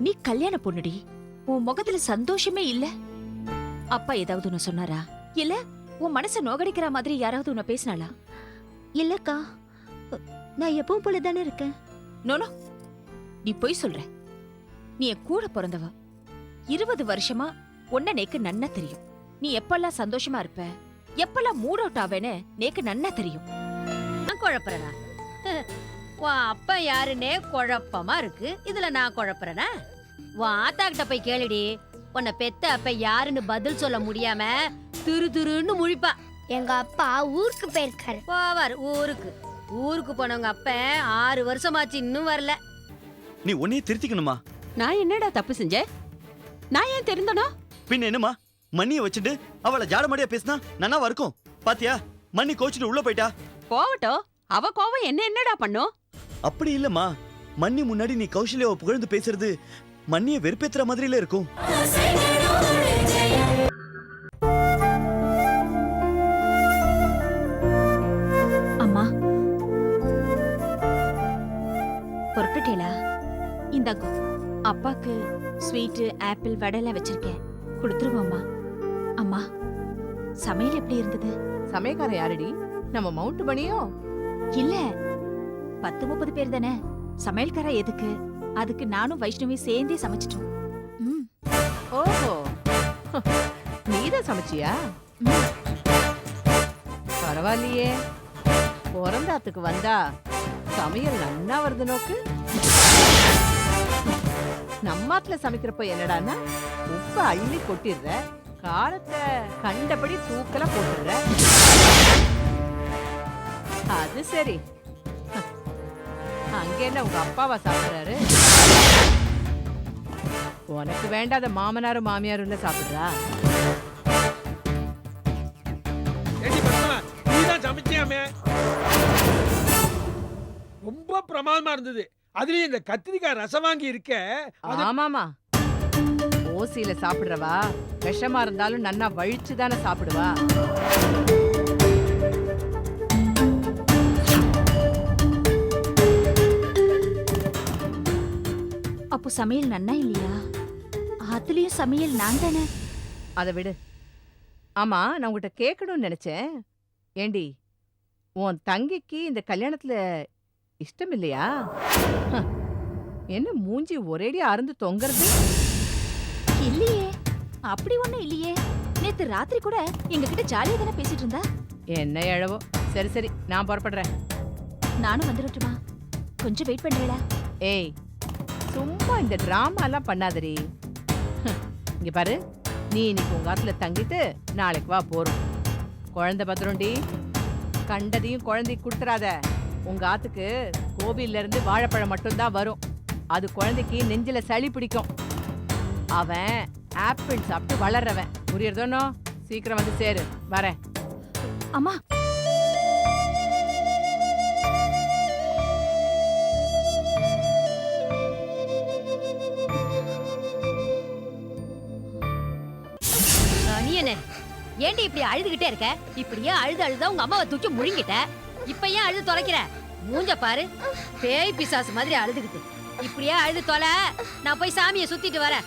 நீ கல்யாண பொண்ணுடி, உன் முகத்துல சந்தோஷமே இல்ல. அப்பா ஏதாவது உன்னை சொன்னாரா? இல்ல உன் மனச நோகடிக்கிற மாதிரி யாராவது உன்னை பேசினாளா? இல்லக்கா, நான் எப்பவும் போல தானே இருக்கேன். நோனோ, நீ பொய் சொல்ற. நீ என் கூட பிறந்தவ. 20 வருஷமா உன்ன நேக்கு நன்னா தெரியும். நீ எப்பெல்லாம் சந்தோஷமா இருப்ப, எப்பெல்லாம் மூட் அவுட் ஆவேன்னு நேக்கு நன்னா தெரியும். நான் குழப்பறேனா? உன் அப்பா யாருன்னே குழப்பமா இருக்கு. இதுல நான் குழப்பறேனா? உன் ஆத்தா கிட்ட போய் கேளுடி. உன்னை பெத்த அப்ப யாருன்னு பதில் சொல்ல முடியாம துரு துருன்னு முழிப்பா. எங்க அப்பா ஊருக்கு போயிருக்காரு. போவார் ஊருக்கு. ஊருக்கு போனவங்க அப்ப 6 வருஷமாச்சு இன்னும் வரல. நீ உன்னையே திருத்திக்கணுமா? நான் என்னடா தப்பு செஞ்சேன்? நான் ஏன் தெரிந்தனோ? பின்ன என்னமா மண்ணிய வச்சுட்டு அவளை ஜாடமாடியா பேசினா நன்னாவா இருக்கும்? பாத்தியா, மண்ணி கோச்சிட்டு உள்ள போயிட்டா. போகட்டும், அவ கோவம் என்ன என்னடா பண்ணும்? அப்படி இல்லம்மா, மண்ணி முன்னாடி நீ கௌசல்யாவை புகழ்ந்து பேசுறது மண்ணிய வெறுப்பேத்துற மாதிரில இருக்கும். அம்மா பொறுப்பிட்டேலா? இந்தாங்கோ, அப்பாக்கு ஸ்வீட்டு, ஆப்பிள், வடைலாம் வச்சிருக்கேன், கொடுத்துருவோம்மா. அம்மா, சமையல் எப்படி இருந்தது? சமயக்காரன் யாரடி? நம்ம மவுண்ட் பணியோ? இல்ல, 10-30 பேர் தானே, சமையல்கார எதுக்கு? அதுக்கு நானும் வைஷ்ணவி சேர்ந்தே சமைச்சிட்டோம். ம், ஓஹோ, நீதான் சமைச்சியா? ம். பரவாயில்லையே, பிறந்தாத்துக்கு வந்தா சமையல் நன்னா வருது நோக்கு. நம்மாத்துல சமைக்கிறப்ப என்னடான்னா உப்ப அள்ளி கொட்டிடுற, காரத்தை கண்டபடி தூக்கலா போட்டுடுற. அது சரி, அங்க என்ன உங்க அப்பாவா சாப்பிடுறாரு? உனக்கு வேண்டாத மாமனாரும் மாமியாரும் சாப்பிடுறா? ரொம்ப பிரமாதமா இருந்தது. அதுலயும் இந்த கத்திரிக்காய் ரசம் வாங்கி இருக்க. ஆமாமா, ஓசியில சாப்பிடுறவா விஷமா இருந்தாலும் நன்னா வழிச்சுதானே சாப்பிடுவா. அப்போ சமையல் நன்னா இல்லையா? அதுலயும் சமையல் நான் தானே. அதை விடு. ஆமா, நான் உங்ககிட்ட கேட்கணும்னு நினைச்சேன். ஏண்டி, உன் தங்கிக்கு இந்த கல்யாணத்துல இஷ்டம் இல்லையா? என்ன மூஞ்சி ஒரேடியா அருந்து தொங்குறது? இல்லையே, அப்படி ஒண்ணும் இல்லையே. நேத்து ராத்திரி கூட எங்க கிட்ட ஜாலியா தானே பேசிட்டு இருந்தா. என்ன எழவோ. சரி சரி, நான் புறப்படுறேன். நானும் வந்துடட்டுமா? கொஞ்சம் வெயிட் பண்றேடா. ஏய், சும்மா இந்த டிராமா எல்லாம் பண்ணாதடி. இங்க பாரு, நீ இன்னைக்கு உங்க ஆத்துல தங்கிட்டு நாளைக்கு வா போறோம். குழந்தை பத்திரம்டி, கண்டதையும் குழந்தைக்கு கொடுத்துறாத. உங்க ஆத்துக்கு கோவில்ல இருந்து வாழைப்பழம் மட்டும்தான் வரும். அது குழந்தைக்கு நெஞ்சில சளி பிடிக்கும். அவன் ஆப்பிள் சாப்பிட்டு வளர்றவன், புரியுறதோனோ? சீக்கிரம் வந்து சேரு, வரேன். அம்மா, நீ என்ன ஏண்டி இப்படி அழுதுகிட்டே இருக்க? இப்படியே அழுது அழுதா உங்க அம்மாவை தூக்கி முழுங்கிட்ட. இப்ப ஏன் அழுது தொலைக்கிற? மூஞ்ச பாரு, பேய் பிசாசு மாதிரி அழுதுகிட்டு. இப்படியே அழுது தொலை, நான் போய் சாமியை சுத்திட்டு வரேன்.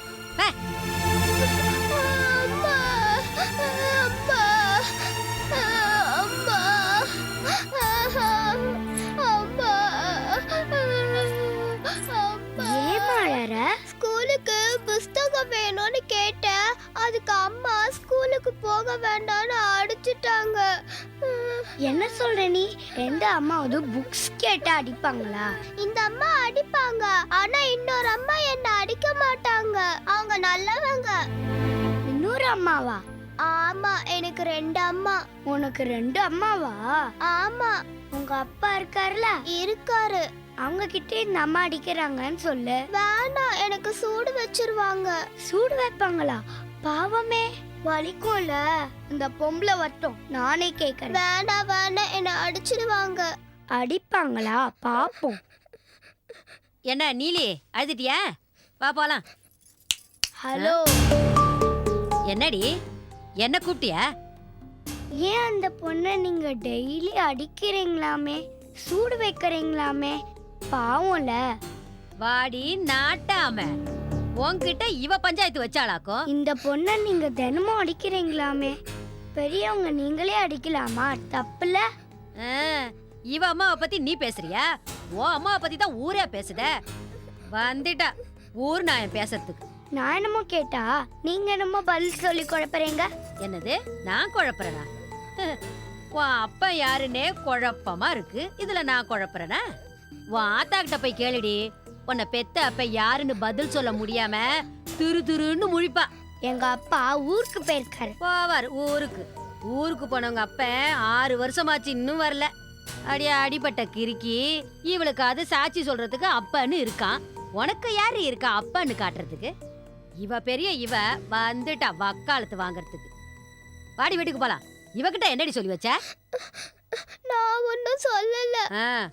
ஸ்கூலுக்கு புஸ்தகம் வேணும்னு கேட்டேன். அதுக்கு அம்மா ஸ்கூலுக்கு போக வேண்டாம்னு அடிச்சிட்டாங்க. என்ன சொல்ற நீ? எந்த அம்மாவது புக்ஸ் கேட்டா அடிப்பாங்களா? இந்த அம்மா அடிப்பாங்க, ஆனா இன்னொரு அம்மா என்ன அடிக்க மாட்டாங்க. அவங்க நல்லவங்க. இன்னொரு அம்மாவா? ஆமா, எனக்கு 2 அம்மா. உனக்கு 2 அம்மாவா? ஆமா. உங்க அப்பா இருக்காருல? இருக்காரு. அவங்க கிட்ட இந்த அம்மா அடிக்கிறாங்கன்னு சொல்லு. வேணாம், எனக்கு சூடு வச்சிருவாங்க. சூடு வைப்பாங்களா? பாவமே, வலிக்கும்ல. இந்த பொம்பளை வட்டம் நானே கேட்கறேன். வேணாம் வேணாம், என்ன அடிச்சிடுவாங்க. அடிப்பாங்களா? பாப்போம். என்ன நீலி, அழுதுட்டியா? வா போலாம். ஹலோ, என்னடி, என்ன கூப்பிட்டியா? ஏன் அந்த பொண்ணை நீங்க டெய்லி அடிக்கிறீங்களாமே, சூடு வைக்கிறீங்களாமே? பாவம்ல. வாடி நாட்டாம, உன்கிட்ட இவ பஞ்சாயத்து வச்சாளாக்கும். இந்த பொண்ணை நீங்க தினமும் அடிக்கிறீங்களாமே, பெரியவங்க நீங்களே அடிக்கலாமா? தப்புல. ஆ, இவ அம்மாவை பத்தி நீ பேசுறியா? உன் அம்மாவை பத்தி தான் ஊரே பேசுத. வந்துட்டா ஊர் நாயம் பேசுறதுக்கு. நான் என்னமோ கேட்டா நீங்க என்னமோ பதில் சொல்லி குழப்பறீங்க. என்னது நான் குழப்பறேனா? உன் அப்பா யாருன்னே குழப்பமா இருக்கு, இதுல நான் குழப்பறேனா? உன் ஆத்தா கிட்ட போய் கேளுடி. உன்னை பெத்த அப்ப யாருன்னு பதில் சொல்ல முடியாம திரு திருன்னு முழிப்பா. எங்க அப்பா ஊருக்கு போயிருக்காரு. போவார் ஊருக்கு. ஊருக்கு போனவங்க அப்ப 6 வருஷமாச்சு இன்னும் வரல. அடிபட்ட கிறுக்கி. இவளுக்கு அது சாட்சி சொல்றதுக்கு அப்பன்னு இருக்கான். உனக்கு யாரு இருக்கா அப்பன்னு காட்டுறதுக்கு? இவ பெரிய இவ வந்துட்டா வக்காலத்து வாங்கறதுக்கு. வாடி வீட்டுக்கு போலாம். இவகிட்ட என்னடி சொல்லி வச்ச? நான் ஒன்னும் சொல்லல.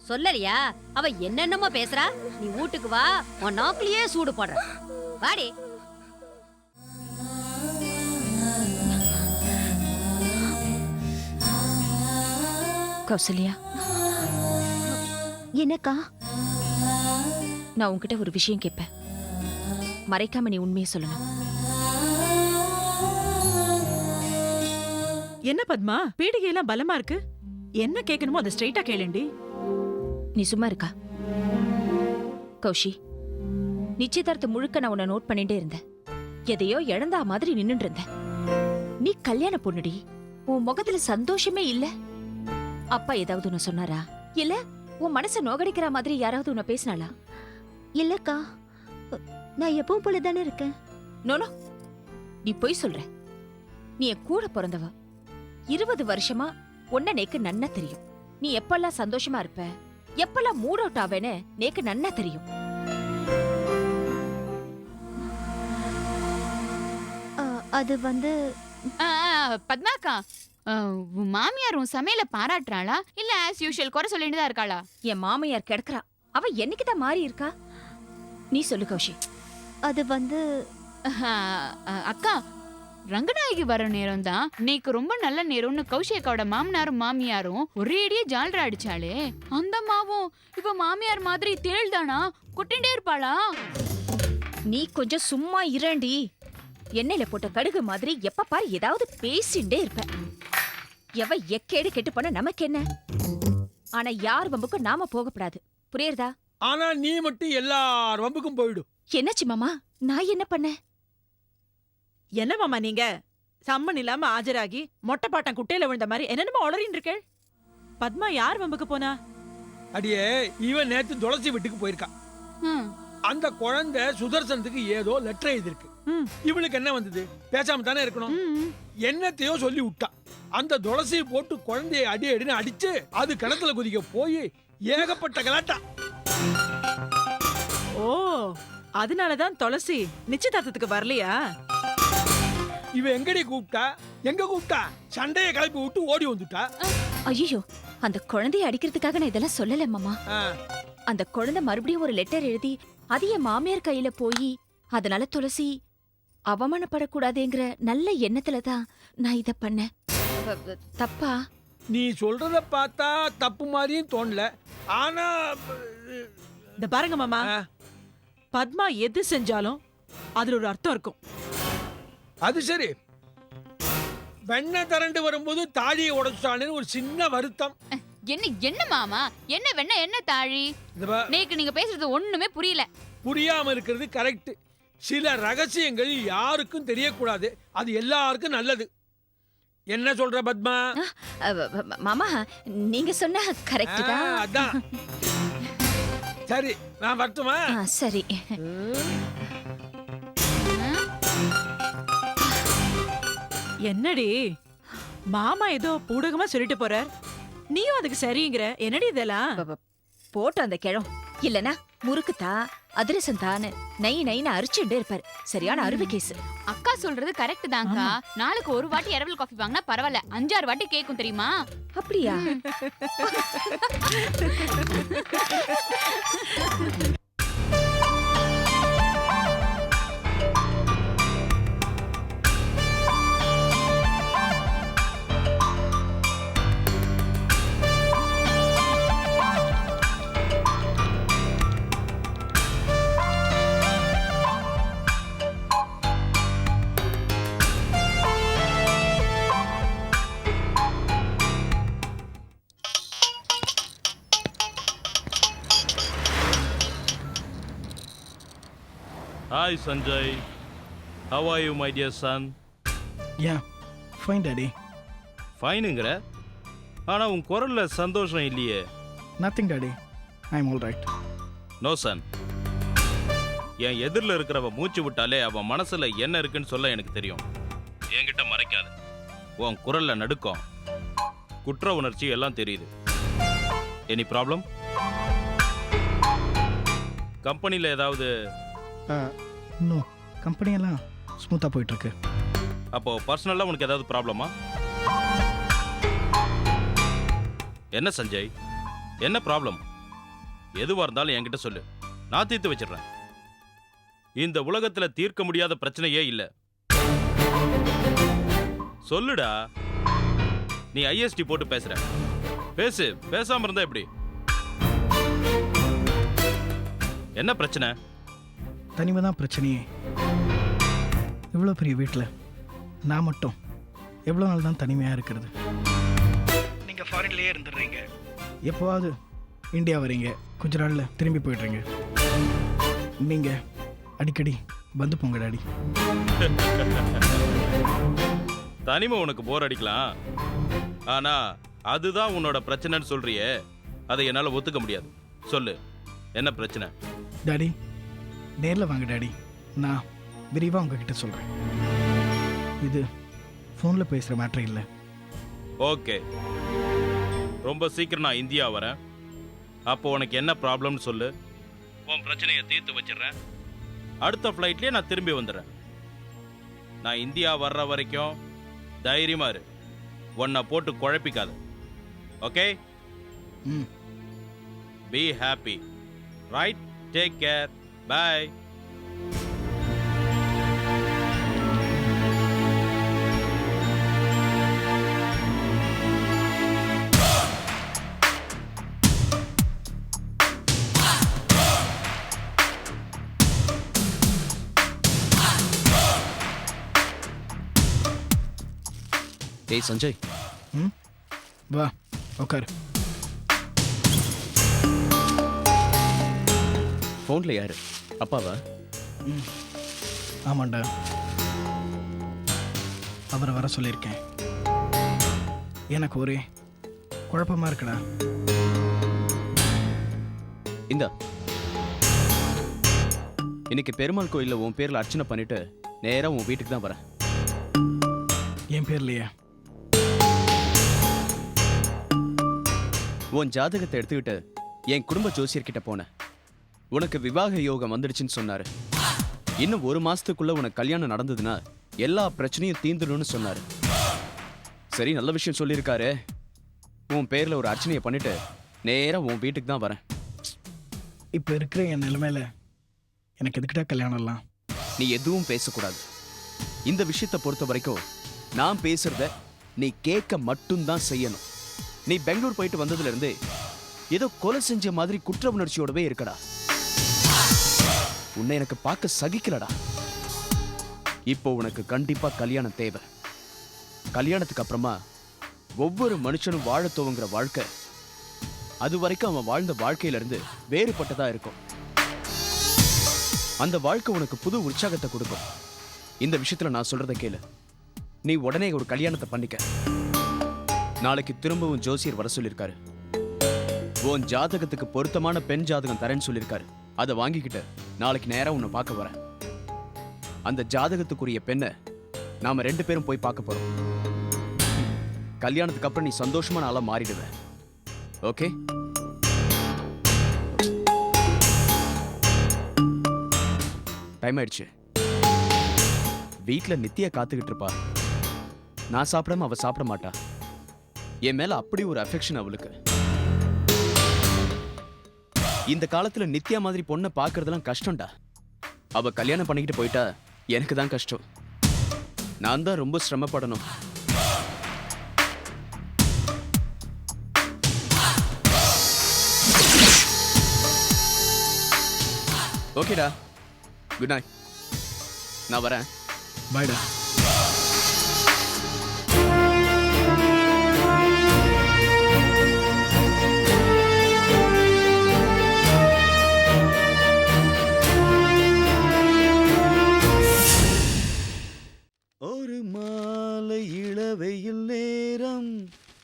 சொல்லலையா? அவ என்னென்னமோ பேசுறா. நீ வீட்டுக்கு வா, உன் நாக்குலயே சூடு போடுற. வாடி. கௌசல்யா, என்னக்கா? நான் உன்கிட்ட ஒரு விஷயம் கேட்பேன். மறைக்காம நீ உண்மையை சொல்லணும். என்ன பத்மா, பீடிகை எல்லாம் பலமா இருக்கு. என்ன கேட்கணுமோ அதை ஸ்ட்ரைட்டா கேளுண்டி. நீ சும்மா இருக்கா? கௌஷி, நிச்சயதார்த்தம் முழுக்க நான் உன்னை நோட் பண்ணிட்டே இருந்தேன். எதையோ இழந்தா மாதிரி நின்னுட்டு இருந்த. நீ கல்யாண பொண்ணுடி. உன் முகத்துல சந்தோஷமே இல்ல. அப்பா ஏதாவது உன்னை சொன்னாரா? இல்ல உன் மனச நோகடிக்கிற மாதிரி யாராவது உன்னை பேசினாளா? இல்லக்கா, நான் எப்பவும் போலதானே இருக்கேன். நோனோ, நீ பொய் சொல்ற. நீ என் கூட பிறந்தவ. 20 வருஷமா உன்ன நேக்கு நன்னா தெரியும். நீ எப்பெல்லாம் சந்தோஷமா இருப்ப, எப்பெல்லாம் மூட் அவுட் ஆவேன்னு நேக்கு நன்னா தெரியும். அது வந்து பத்மாக்கா, உன் மாமியார் உன் சமையல பாராட்டுறாளா இல்ல ஆஸ் யூஷுவல் குறை சொல்லிட்டு தான் இருக்காளா? என் மாமியார் கிடக்குறா. அவ என்னைக்குதான் மாறி இருக்கா? நீ சொல்லு கௌஷி. அது வந்து அக்கா, ரங்கநாயகி வர நேரம் தான் இன்னைக்கு ரொம்ப நல்ல நேரம்னு கௌஷிகாவோட மாமனாரும் மாமியாரும் ஒரேடியே ஜால்ரா அடிச்சாலே. அந்த மாவும் இப்ப மாமியார் மாதிரி தேள்தானா கொட்டிண்டே இருப்பாளா? நீ கொஞ்சம் சும்மா இரண்டி. எண்ணெயில போட்ட கடுகு மாதிரி எப்ப பாரு ஏதாவது பேசிண்டே இருப்ப. எவ எக்கேடு கெட்டு போன நமக்கு என்ன? ஆனா யார் வம்புக்கும் நாம போகப்படாது. புரியுறதா? ஆனா நீ மட்டும் எல்லார் வம்புக்கும் போயிடும். என்னாச்சு மாமா? நான் என்ன பண்ண? என்ன மாமா நீங்க சம்மன் இல்லாம ஆஜராகி மொட்டை பாட்டம் குட்டையில விழுந்த மாதிரி என்னென்னமோ உளறின்னு இருக்கேள். பத்மா யார் வம்புக்கு போனா? அடியே, இவன் நேத்து துளசி வீட்டுக்கு போயிருக்கா. அந்த குழந்தை சுதர்சனத்துக்கு ஏதோ லெட்டர் எழுதிருக்கு. இவளுக்கு என்ன வந்தது? பேசாம தானே இருக்கணும். என்னத்தையோ சொல்லி விட்டா. அந்த துளசியை போட்டு குழந்தைய அடி அடின்னு அடிச்சு அது கிணத்துல குதிக்க போய் ஏகப்பட்ட கலாட்டா. ஓ, அதனாலதான் துளசி நிச்சயதார்த்தத்துக்கு வரலையா? இவ எங்கடி கூப்பிட்டா? எங்க கூப்பிட்டா? சண்டைய கிளப்பி விட்டு ஓடி வந்துட்டா. ஐயோ, அந்த குழந்தைய அடிக்கிறதுக்காக நான் இதெல்லாம் சொல்லல மாமா. அந்த குழந்தை மறுபடியும் ஒரு லெட்டர் எழுதி அது என் மாமியார் கையில போய் அதனால துளசி அவமானப்படக்கூடாதுங்கிற நல்ல எண்ணத்துலதான் நான் இத பண்ணேன். தப்பா? நீ சொல்றத பார்த்தா தப்பு மாதிரியும் தோணல. ஆனா இந்த பாருங்க மாமா, பத்மா எது செஞ்சாலும் அதுல ஒரு அர்த்தம் இருக்கும். அது சரி, வெண்ணெய் திரண்டு வரும்போது தாலியை உடைச்சானு ஒரு சின்ன வருத்தம். என்ன மாமா, என்ன வெண்ண என்ன தாழி? நேக்கு நீங்க பேசுறது ஒண்ணுமே புரியல. புரியாம இருக்கிறது கரெக்ட். சில ரகசியங்கள் யாருக்கும் தெரியக்கூடாது. அது எல்லாருக்கும் நல்லது. என்ன சொல்ற பத்மா? மாமா, நீங்க சொன்ன கரெக்ட் தான். அதான். சரி, நான் வரட்டுமா? சரி. என்னடி மாமா ஏதோ பூடகமா சொல்லிட்டு போறார், நீயும் அதுக்கு சரிங்கிற. என்னடி இதெல்லாம்? போட்டு அந்த கிழம் இல்லனா முறுக்குத்தா அதிரசம் தானு நை நைன்னு அரிச்சுட்டே இருப்பாரு. சரியான அருவி கேஸ். அக்கா சொல்றது கரெக்ட் தான்க்கா. நாளுக்கு ஒரு வாட்டி இரவல் காஃபி வாங்கினா பரவாயில்ல, 5-6 வாட்டி கேக்கும் தெரியுமா? அப்படியா? Hi, Sanjay. How are you, my dear son? Yeah, fine, Daddy. ஃபைனுங்கிற ஆனா உன் குரல்ல சந்தோஷம் இல்லையே. Nothing, Daddy. I'm all right. No son. என் எதிரில் இருக்கிறவ மூச்சு விட்டாலே அவன் மனசுல என்ன இருக்குன்னு சொல்ல எனக்கு தெரியும். என்கிட்ட மறைக்காத. உன் குரல்ல நடுக்கம், குற்ற உணர்ச்சி எல்லாம் தெரியுது. Any problem? கம்பெனியில் ஏதாவது? No, கம்பெனியெல்லாம் ஸ்மூத்தாக போயிட்டுருக்கு. அப்போ பர்சனலாக உனக்கு ஏதாவது ப்ராப்ளமா? என்ன சஞ்சய், என்ன ப்ராப்ளம்? எதுவாக இருந்தாலும் என்கிட்ட சொல்லு, நான் தீர்த்து வச்சிடுறேன். இந்த உலகத்துல தீர்க்க முடியாத பிரச்சனையே இல்லை. சொல்லுடா. நீ ஐஎஸ்டி போட்டு பேசுற, பேசு. பேசாம இருந்தா எப்படி? என்ன பிரச்சனை? தனிமை தான் பிரச்சனையே. இவ்வளோ பெரிய வீட்டில் நான் மட்டும் எவ்வளோ நாள் தான் தனிமையாக இருக்கிறது? நீங்கள் ஃபாரின்லேயே இருந்துடுறீங்க, எப்போவாவது இந்தியா வரீங்க, கொஞ்ச நாளில் திரும்பி போயிடுறீங்க. நீங்கள் அடிக்கடி வந்து போங்க டாடி. தனிமை உனக்கு போர் அடிக்கலாம், ஆனா அதுதான் உன்னோட பிரச்சனைன்னு சொல்றியே, அதை என்னால ஒத்துக்க முடியாது. சொல்லு, என்ன பிரச்சனை? டாடி நேரில் வாங்க டாடி, நான் விரிவாக உங்ககிட்ட சொல்கிறேன். இது ஃபோனில் பேசுகிற மேட்ரு இல்லை. ஓகே, ரொம்ப சீக்கிரம் நான் இந்தியா வரேன். அப்போ உனக்கு என்ன ப்ராப்ளம்னு சொல்லு, உன் பிரச்சனையை தீர்த்து வச்சிடுறேன். அடுத்த ஃப்ளைட்லேயே நான் திரும்பி வந்துடுறேன். நான் இந்தியா வர்ற வரைக்கும் தைரியமா இரு, உன்னை போட்டு குழப்பிக்காத. Okay? Be happy, right? Take care, bye. டேய் சஞ்சய். வா உட்காரு. ஃபோனில் யாரு? அப்பாவா? ஆமாண்டா, அவரை வர சொல்லியிருக்கேன். எனக்கு ஒரே குழப்பமா இருக்குடா. இந்தா, இன்னைக்கு பெருமாள் கோயிலில் உன் பேரில் அர்ச்சனை பண்ணிட்டு நேராக உன் வீட்டுக்கு தான் வரேன். என் பேர்லையா? உன் ஜாதகத்தை எடுத்துக்கிட்டு என் குடும்ப ஜோசியர்கிட்ட போனேன். உனக்கு விவாக யோகம் வந்துடுச்சுன்னு சொன்னாரு. இன்னும் 1 மாசத்துக்குள்ள உனக்கு கல்யாணம் நடந்ததுன்னா எல்லா பிரச்சனையும் தீந்துடும்னு சொன்னாரு. சரி, நல்ல விஷயம் சொல்லியிருக்காரு. உன் பேர்ல ஒரு அர்ச்சனையை பண்ணிட்டு நேரா உன் வீட்டுக்கு தான் வரேன். இப்போ இருக்கிற என் நிலைமையில எனக்கு எதுக்கிட்டா கல்யாணம்லாம்? நீ எதுவும் பேசக்கூடாது. இந்த விஷயத்தை பொறுத்த வரைக்கும் நான் பேசுறத நீ கேட்க மட்டும்தான் செய்யணும். நீ பெங்களூர் போயிட்டு வந்ததுல இருந்து ஏதோ கொலை செஞ்ச மாதிரி குற்ற உணர்ச்சியோடவே இருக்கடா. உன்னை எனக்கு பார்க்க சகிக்கலடா. இப்போ உனக்கு கண்டிப்பா கல்யாணம் தேவை. கல்யாணத்துக்கு அப்புறமா ஒவ்வொரு மனுஷனும் வாழ துவங்குற வாழ்க்கை அது வரைக்கும் அவன் வாழ்ந்த வாழ்க்கையில இருந்து வேறுபட்டதா இருக்கும். அந்த வாழ்க்கை உனக்கு புது உற்சாகத்தை கொடுக்கும். இந்த விஷயத்துல நான் சொல்றதை கேளு. நீ உடனே ஒரு கல்யாணத்தை பண்ணிக்க. நாளைக்கு திரும்பவும் ஜோசியர் வர சொல்லியிருக்காரு. உன் ஜாதகத்துக்கு பொருத்தமான பெண் ஜாதகம் தரேன்னு சொல்லியிருக்காரு. அதை வாங்கிக்கிட்டு நாளைக்கு நேரம் உன்னை பார்க்க வரேன். அந்த ஜாதகத்துக்குரிய பெண்ணை நாம 2 பேரும் போய் பார்க்க போறோம். கல்யாணத்துக்கு அப்புறம் நீ சந்தோஷமான ஆளா மாறிடுவ. ஓகே? டைம் ஆயிடுச்சு. வீட்டுல நித்யா காத்துக்கிட்டு இருப்பா. நான் சாப்பிடாம அவ சாப்பிட மாட்டா. என் மேல அப்படி ஒரு அஃபெக்ஷன் அவளுக்கு. இந்த காலத்துல நித்யா மாதிரி பொண்ணை பாக்குறதெல்லாம் கஷ்டம்டா. அவ கல்யாணம் பண்ணிக்கிட்டு போயிட்டா எனக்கு தான் கஷ்டம். நான் தான் ரொம்ப சிரமப்படணும். ஓகேடா, குட் நைட். நான் வரேன். பாய்டா.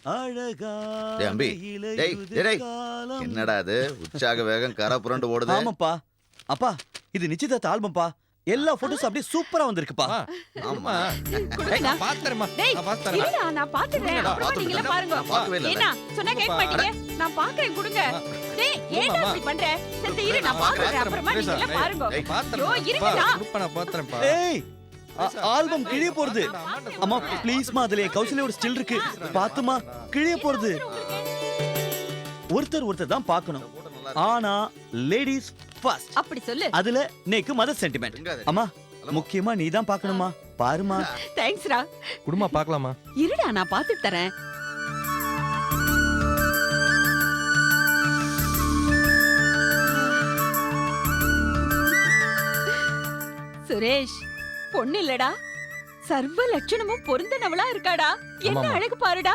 அழகா டேய் அம்பி, டேய், டேய், டேய். என்னடா இது உற்சாக வேகம் கரை புரண்டு ஓடுது. ஆமாப்பா அப்பா இது நிச்சயதார்த்த ஆல்பம்பா. எல்லா போட்டோஸ் அப்படியே சூப்பரா வந்திருக்குப்பா. ஆமா கொடுங்க. பாத்துறேம்மா டேய், நான் பாத்துறேன். இருடா, நான் பாத்துறேன். என்னடா, அப்புறமா பாத்துட்டு நீங்களே இருக்கேன். பாருங்க. நான் பார்க்கவே இல்ல. என்ன சொன்னா கேட்க மாட்டீங்க. நான் பாக்குறேன், கொடுங்க. டேய், ஏன்டா இப்படி பண்ற? சரி இரு, நான் பாக்குறேன். அப்புறமா நீங்களே பாருங்க. ஐயோ, இருங்கடா. நான் பாத்துறேன்ப்பா. ஏய் ஆல்பம் கிழிய போறது. அம்மா ப்ளீஸ்மா அதுல கௌசல்யோட ஸ்டில் இருக்கு பாத்துமா, கிழிய போறது. ஒருத்தர் தான் பார்க்கணும். ஆனா லேடிஸ் ஃபர்ஸ்ட் அப்படி சொல்லு. அதுல நேக்கு மதர் சென்டிமெண்ட். அம்மா முக்கியமா நீ தான் பார்க்கணுமா, பாருமா. தேங்க்ஸ்டா. குடுமா பார்க்கலாமா? இருடா, நான் பாத்துட்டு தரேன். சுரேஷ், பொண்ணு இல்லடா, சர்வ லட்சணமும் பொருந்தனவளா இருக்காடா. என்ன ஆமாம்மா. அழகு பாருடா.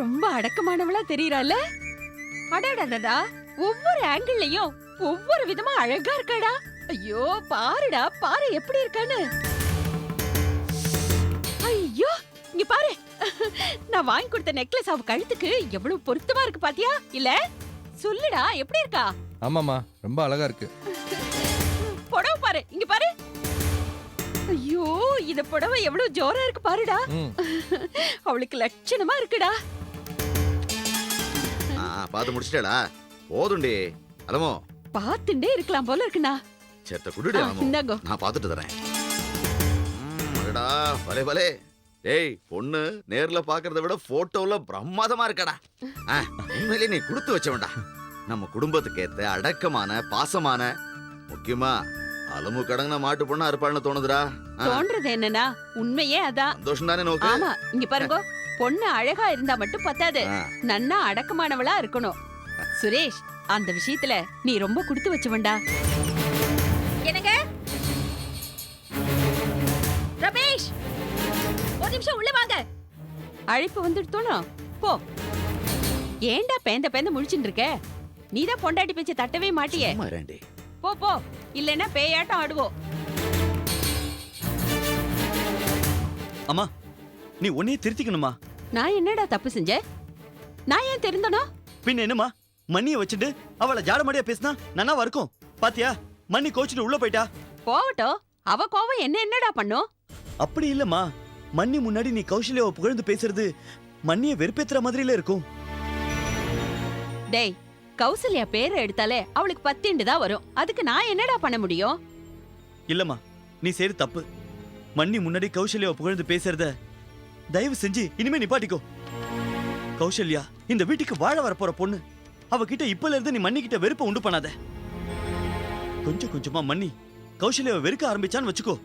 ரொம்ப அடக்கமானவளா தெரியறாள. அடடடடா, ஒவ்வொரு ஆங்கிள்லயும் ஒவ்வொரு விதமா அழகா இருக்காடா. ஐயோ பாருடா, பாரு எப்படி இருக்கான்னு. ஐயோ இங்க பாரு, நான் வாங்கி கொடுத்த நெக்லஸ் அவ கழுத்துக்கு எவ்வளவு பொருத்தமா இருக்கு பாத்தியா? இல்ல சொல்லுடா, எப்படி இருக்கா? ஆமாமா ரொம்ப அழகா இருக்கு. புடவை பாரு, இங்க பாரு. ஐயோ இந்த புடவை எவ்வளவு ஜோரா இருக்கு பாருடா. அவளுக்கு லட்சணமா இருக்குடா. பாத்து முடிச்சிட்டேடா, போதுண்டி. அலமோ பாத்துண்டே இருக்கலாம் போல இருக்குண்ணா. சேத்த குடுடி அலமோ, இந்தாங்கோ. நான் பாத்துட்டு தரேன். அடடா பலே பலே. டேய் பொண்ணு நேர்ல பாக்குறத விட போட்டோல பிரம்மாதமா இருக்கடா. உண்மையிலே நீ கொடுத்து வச்சவன்டா. நம்ம குடும்பத்துக்கு ஏத்த அடக்கமான பாசமான, முக்கியமா அலமு கடங்கின மாட்டு பொண்ணா இருப்பாள்னு தோணுதுடா. தோன்றது என்னன்னா உண்மையே அதான். சந்தோஷம் தானே நோக்கு? ஆமா, இங்க பாருங்க, பொண்ணு அழகா இருந்தா மட்டும் பத்தாது, நன்னா அடக்கமானவளா இருக்கணும். சுரேஷ், அந்த விஷயத்துல நீ ரொம்ப கொடுத்து வச்சவன்டா. என்னங்க ரமேஷ், ஒரு நிமிஷம் உள்ள வாங்க. அழைப்பு வந்துடுத்தோனோ போ. ஏன்டா பேந்த முழிச்சுட்டு இருக்க? நீதான் பொண்டாட்டி பேச்ச தட்டவே மாட்டியே. சும்மா இரேண்டி. போ போ, இல்லைன்னா பேயாட்டம் ஆடுவோம். அம்மா நீ உன்னையே திருத்திக்கணுமா. நான் என்னடா தப்பு செஞ்சேன்? நான் ஏன் தெரிந்தனோ? பின்ன என்னமா, மண்ணிய வச்சுட்டு அவளை ஜாடமடியா பேசினா நன்னாவா இருக்கும்? பாத்தியா, மண்ணி கோச்சிட்டு உள்ள போயிட்டா. போகட்டும், அவ கோவம் என்ன என்னடா பண்ணும்? அப்படி இல்லம்மா, மண்ணி முன்னாடி நீ கௌசல்யாவை புகழ்ந்து பேசுறது மண்ணிய வெறுப்பேத்துற மாதிரில இருக்கும். டேய், கௌசல்யா பேரை எடுத்தாலே அவளுக்கு 10 தான் வரும். அதுக்கு நான் என்னடா பண்ண முடியும்? இல்லம்மா, நீ செய்யற தப்பு. மண்ணி முன்னாடி கௌசல்யாவை புகழ்ந்து பேசுறத தயவு செஞ்சு இனிமே நிப்பாட்டிக்கோ. கௌசல்யா இந்த வீட்டுக்கு வாழ வரப்போற பொண்ணு. அவகிட்ட இப்பல இருந்து நீ மண்ணி கிட்ட வெறுப்ப உண்டு பண்ணாத. கொஞ்சம் கொஞ்சமா மண்ணி கௌசல்யாவை வெறுக்க ஆரம்பிச்சான்னு வச்சுக்கோ,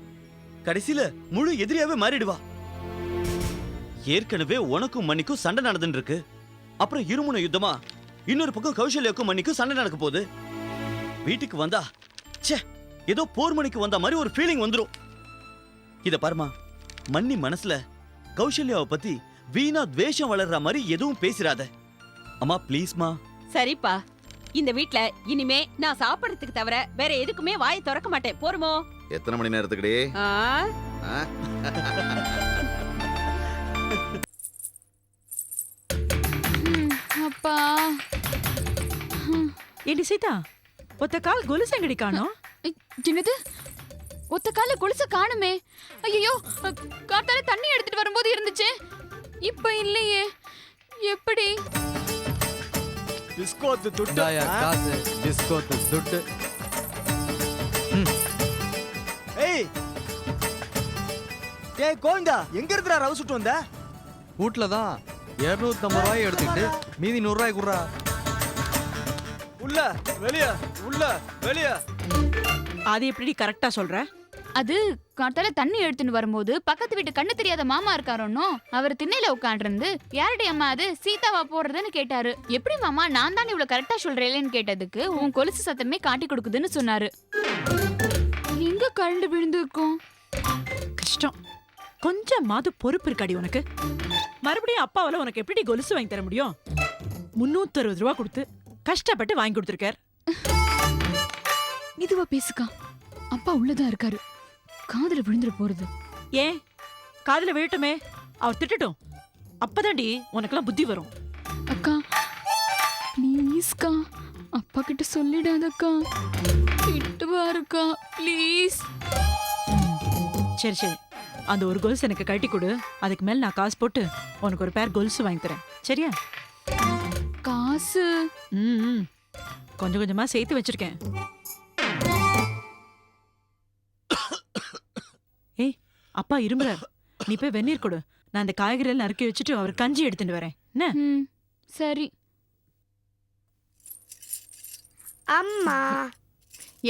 கடைசியில முழு எதிரியாவே மாறிடுவா. ஏற்கனவே உனக்கும் மண்ணிக்கும் சண்டை நடந்துட்டு இருக்கு. அப்புறம் இருமுனை யுத்தமா இன்னொரு பக்கம் கௌசல்யாவுக்கும் மண்ணிக்கும் சண்டை நடக்க போகுது. வீட்டுக்கு வந்தா ச்சே ஏதோ போர் மணிக்கு வந்த மாதிரி ஒரு ஃபீலிங் வந்துரும். இத பாருமா, மண்ணி மனசுல கௌசல்யாவை பத்தி வீணா துவேஷம் வளர்ற மாதிரி எதுவும் பேசிராத. அம்மா ப்ளீஸ்மா. சரிப்பா, இந்த வீட்ல இனிமே நான் சாப்பிடறதுக்கு தவிர வேற எதுக்குமே வாயை திறக்க மாட்டேன். போருமோ? எத்தனை மணி நேரத்துக்குடி? அப்பா ஏடி சீதா, ஒத்த கால் கொலுசு எங்கடி காணோம்? என்னது, ஒத்த கால கொலுச காணுமே? ஐயோ, காத்தால தண்ணி எடுத்துட்டு வரும்போது இருந்துச்சு, இப்ப இல்லையே. எப்படி? டிஸ்கோத்து துட்டாயா காசு, டிஸ்கோத்து துட்டு. ஏய் ஏய் கோவிந்தா, எங்க இருந்துடா ரவு சுட்டு வந்த? வீட்ல தான் 250 ரூபாய் எடுத்துக்கிட்டு மீதி 100 ரூபாய் குடுறா. உள்ள வெளிய உள்ள வெளிய. அது எப்படி கரெக்டா சொல்ற? அது காத்தால தண்ணி எடுத்துட்டு வரும்போது பக்கத்து வீட்டு கண்ணு தெரியாத மாமா இருக்காரோன்னோ, அவர் திண்ணையில உட்காண்டிருந்து யாருடைய அம்மா அது சீதாவா போடுறதுன்னு கேட்டாரு. எப்படி மாமா, நான் தான் இவ்வளவு கரெக்டா சொல்றேன்னு கேட்டதுக்கு உன் கொலுசு சத்தமே காட்டி கொடுக்குதுன்னு சொன்னாரு. எங்க கரண்டு விழுந்து இருக்கும்? கஷ்டம். கொஞ்சமாவது பொறுப்பு இருக்காடி உனக்கு. மறுபடியும் அப்பாவால உனக்கு எப்படி கொலுசு வாங்கி தர முடியும்? 360 ரூபா கொடுத்து கஷ்டப்பட்டு வாங்கி கொடுத்துருக்கார். இதுவா பேசுக்கா, அப்பா உள்ளதான் இருக்காரு, காதுல விழுந்துட போறது. ஏன் காதுல விழட்டுமே, அவர் திட்டட்டும். அப்பதான்டி உனக்கெல்லாம் புத்தி வரும். அக்கா ப்ளீஸ்க்கா அப்பா கிட்ட சொல்லிடாதக்கா, திட்டுவாருக்கா ப்ளீஸ். சரி சரி, அந்த ஒரு கொலுசு எனக்கு கட்டி கொடு. அதுக்கு மேல நான் காசு போட்டு உனக்கு ஒரு பேர் கொலுசு வாங்கி தரேன். சரியா? காசு ம், கொஞ்சம் கொஞ்சமா சேர்த்து வச்சிருக்கேன். ஏய், அப்பா இரும்புறார். நீ போய் வெந்நீர் கொடு. நான் அந்த காய்கறிகள் நறுக்கி வச்சுட்டு அவர் கஞ்சி எடுத்துட்டு வரேன். என்ன? சரி. அம்மா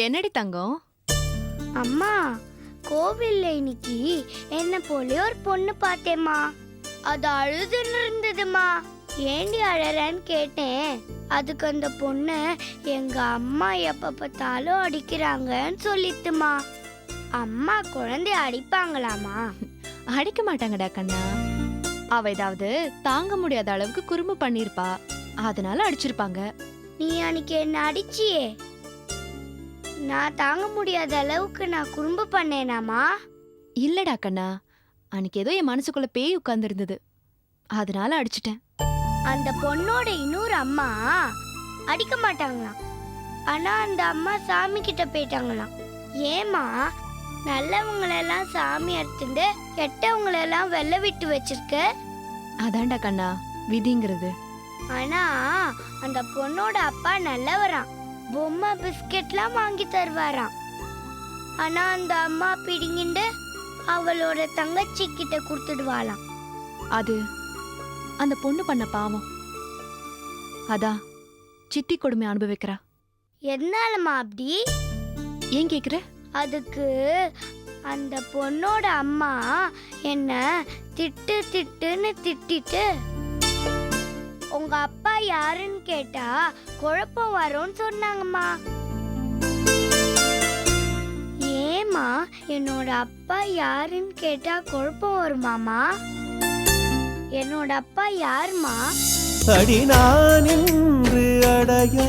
என்னடி தங்கம்? அம்மா, கோவில்ல இன்னைக்கு என்ன போல ஒரு பொண்ணு பார்த்தேம்மா. அது அழுதுன்னு இருந்ததுமா. ஏண்டி அழறன்னு கேட்டேன். அதுக்கு அந்த பொண்ணு எங்க அம்மா எப்ப பார்த்தாலும் அடிக்கிறாங்கன்னு சொல்லிட்டுமா. அம்மா குழந்தைய அடிப்பாங்களாமா? அடிக்க மாட்டாங்கடா கண்ணா. அவ ஏதாவது தாங்க முடியாத அளவுக்கு குறும்பு பண்ணிருப்பா, அதனால அடிச்சிருப்பாங்க. நீ அன்னைக்கு என்ன அடிச்சியே, நான் தாங்க முடியாத அளவுக்கு நான் குறும்பு பண்ணேனாமா? இல்லடா கண்ணா, அன்னைக்கு ஏதோ என் மனசுக்குள்ள பேய் உட்கார்ந்து இருந்தது, அதனால அடிச்சிட்டேன். அந்த பொண்ணோட இன்னொரு அம்மா அடிக்க மாட்டாங்களாம். ஆனா அந்த அம்மா சாமி கிட்ட போயிட்டாங்களாம். ஏமா, நல்லவங்களெல்லாம் சாமி அறுத்துண்டு கெட்டவங்களெல்லாம் வெள்ள விட்டு வச்சிருக்க? அதான்டா கண்ணா விதிங்கிறது. ஆனா அந்த பொண்ணோட அப்பா நல்லவராம். பொம்மை பிஸ்கெட்லாம் வாங்கி தருவாராம். ஆனா அந்த அம்மா பிடிங்கிண்டு அவளோட தங்கச்சி கிட்ட கொடுத்துடுவாளாம். அது அந்த பொண்ணு பண்ண பாவம். அதான் சித்தி கொடுமை அனுபவிக்கிறா. எதனாலமா அப்படி? ஏன் கேக்குற? அதுக்கு அந்த பொண்ணோட அம்மா என்ன திட்டு திட்டுன்னு திட்டிட்டு உங்க அப்பா யாருன்னு கேட்டா குழப்பம் வரும்னு சொன்னாங்கம்மா. ஏமா, என்னோட அப்பா யாருன்னு கேட்டா குழப்பம் வருமாமா? என்னோட அப்பா யாருமா? அடி நான் என்று அடையா